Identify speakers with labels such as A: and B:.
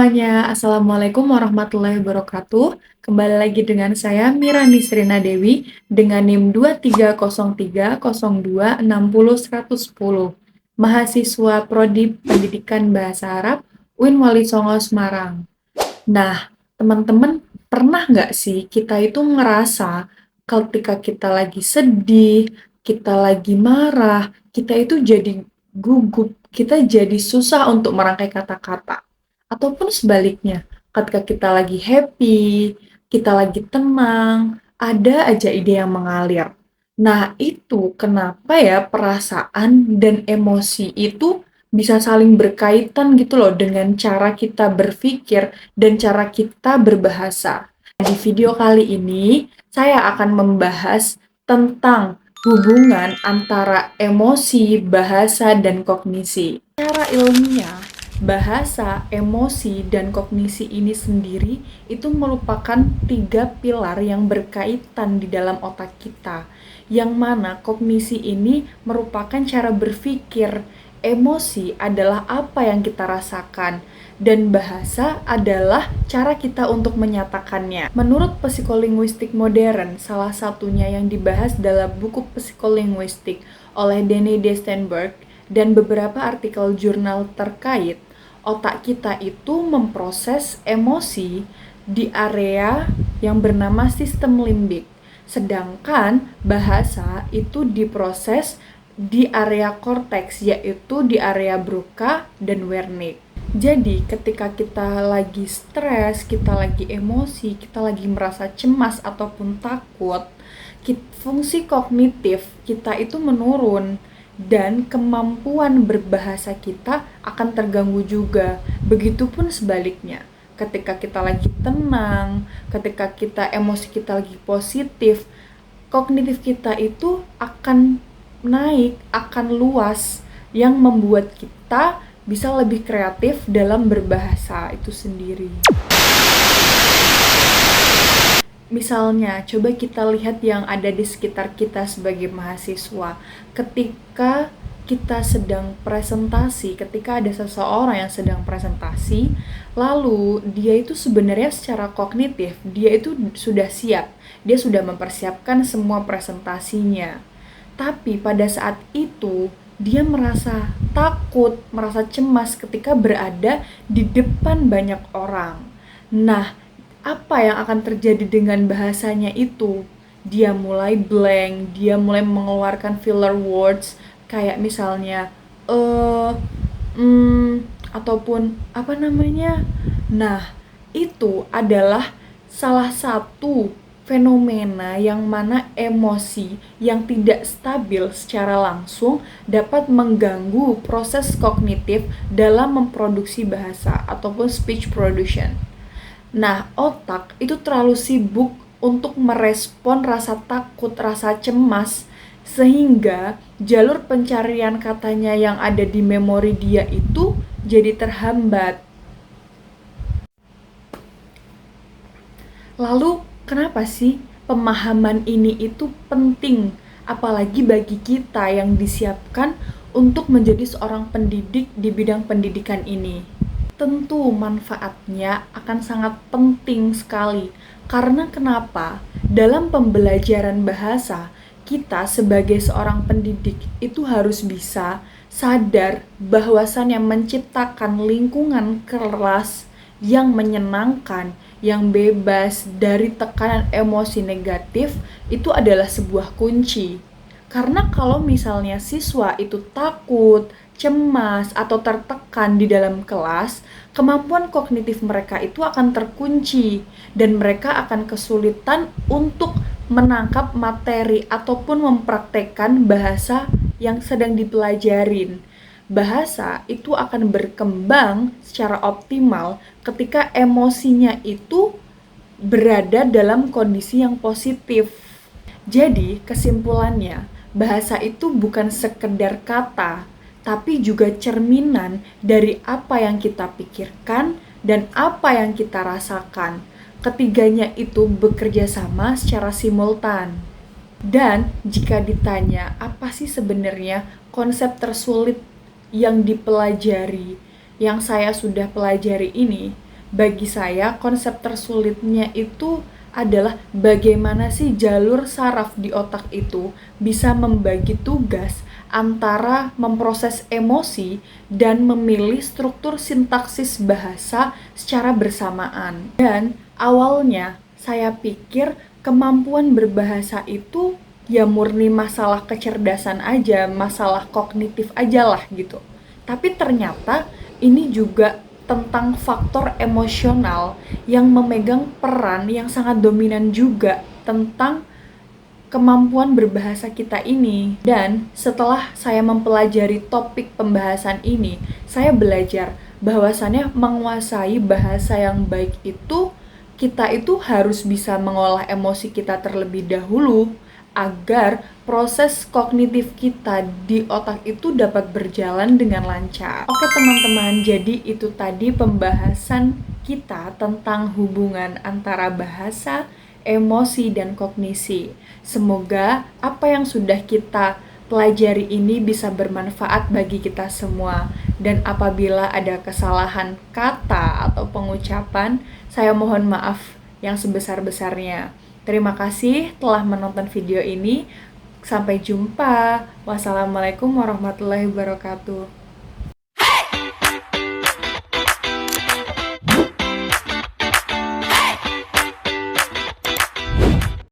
A: semuanya, Assalamualaikum warahmatullahi wabarakatuh. Kembali lagi dengan saya Mira Nisrina Dewi dengan NIM 230302600110. Mahasiswa Prodi Pendidikan Bahasa Arab UIN Wali Songo Semarang. Nah, teman-teman pernah nggak sih kita itu ngerasa ketika kita lagi sedih, kita lagi marah, kita itu jadi gugup, kita jadi susah untuk merangkai kata-kata. Ataupun sebaliknya, ketika kita lagi happy, kita lagi tenang, ada aja ide yang mengalir. Nah, itu kenapa ya perasaan dan emosi itu bisa saling berkaitan gitu loh dengan cara kita berpikir dan cara kita berbahasa. Di video kali ini, saya akan membahas tentang hubungan antara emosi, bahasa, dan kognisi. Secara ilmiah, bahasa, emosi, dan kognisi ini sendiri itu merupakan 3 pilar yang berkaitan di dalam otak kita. Yang mana kognisi ini merupakan cara berpikir, emosi adalah apa yang kita rasakan, dan bahasa adalah cara kita untuk menyatakannya. Menurut psikolinguistik modern, salah satunya yang dibahas dalam buku psikolinguistik oleh Danny D. Steinberg dan beberapa artikel jurnal terkait, otak kita itu memproses emosi di area yang bernama sistem limbik, sedangkan bahasa itu diproses di area korteks, yaitu di area Broca dan Wernicke. Jadi ketika kita lagi stres, kita lagi emosi, kita lagi merasa cemas ataupun takut, fungsi kognitif kita itu menurun dan kemampuan berbahasa kita akan terganggu juga. Begitupun sebaliknya. Ketika kita lagi tenang, ketika emosi kita lagi positif, kognitif kita itu akan naik, akan luas, yang membuat kita bisa lebih kreatif dalam berbahasa itu sendiri. Misalnya, coba kita lihat yang ada di sekitar kita sebagai mahasiswa. Ketika kita sedang presentasi, ketika ada seseorang yang sedang presentasi, lalu dia itu sebenarnya secara kognitif, dia itu sudah siap, dia sudah mempersiapkan semua presentasinya. Tapi pada saat itu, dia merasa takut, merasa cemas ketika berada di depan banyak orang. Nah, apa yang akan terjadi dengan bahasanya itu? Dia mulai blank, dia mulai mengeluarkan filler words, kayak misalnya, ataupun apa namanya. Nah, itu adalah salah satu fenomena yang mana emosi yang tidak stabil secara langsung dapat mengganggu proses kognitif dalam memproduksi bahasa ataupun speech production. Nah, otak itu terlalu sibuk untuk merespon rasa takut, rasa cemas, sehingga jalur pencarian katanya yang ada di memori dia itu jadi terhambat. Lalu, kenapa sih pemahaman ini itu penting, apalagi bagi kita yang disiapkan untuk menjadi seorang pendidik di bidang pendidikan ini? Tentu manfaatnya akan sangat penting sekali. Karena kenapa? Dalam pembelajaran bahasa, kita sebagai seorang pendidik itu harus bisa sadar bahwasannya menciptakan lingkungan kelas yang menyenangkan, yang bebas dari tekanan emosi negatif itu adalah sebuah kunci. Karena kalau misalnya siswa itu takut, cemas, atau tertekan di dalam kelas, kemampuan kognitif mereka itu akan terkunci dan mereka akan kesulitan untuk menangkap materi ataupun mempraktekkan bahasa yang sedang dipelajarin. Bahasa itu akan berkembang secara optimal ketika emosinya itu berada dalam kondisi yang positif. Jadi, kesimpulannya, bahasa itu bukan sekedar kata, tapi juga cerminan dari apa yang kita pikirkan dan apa yang kita rasakan. Ketiganya itu bekerja sama secara simultan. Dan jika ditanya, apa sih sebenarnya konsep tersulit yang dipelajari, yang saya sudah pelajari ini? Bagi saya, konsep tersulitnya itu adalah bagaimana sih jalur saraf di otak itu bisa membagi tugas antara memproses emosi dan memilih struktur sintaksis bahasa secara bersamaan. Dan awalnya saya pikir kemampuan berbahasa itu ya murni masalah kecerdasan aja, masalah kognitif aja lah gitu. Tapi ternyata ini juga tentang faktor emosional yang memegang peran yang sangat dominan juga tentang kemampuan berbahasa kita ini. Dan setelah saya mempelajari topik pembahasan ini, saya belajar bahwasannya menguasai bahasa yang baik itu kita itu harus bisa mengolah emosi kita terlebih dahulu agar proses kognitif kita di otak itu dapat berjalan dengan lancar. Oke teman-teman, jadi itu tadi pembahasan kita tentang hubungan antara bahasa, emosi, dan kognisi. Semoga apa yang sudah kita pelajari ini bisa bermanfaat bagi kita semua. Dan apabila ada kesalahan kata atau pengucapan, saya mohon maaf yang sebesar-besarnya. Terima kasih telah menonton video ini. Sampai jumpa. Wassalamualaikum warahmatullahi wabarakatuh.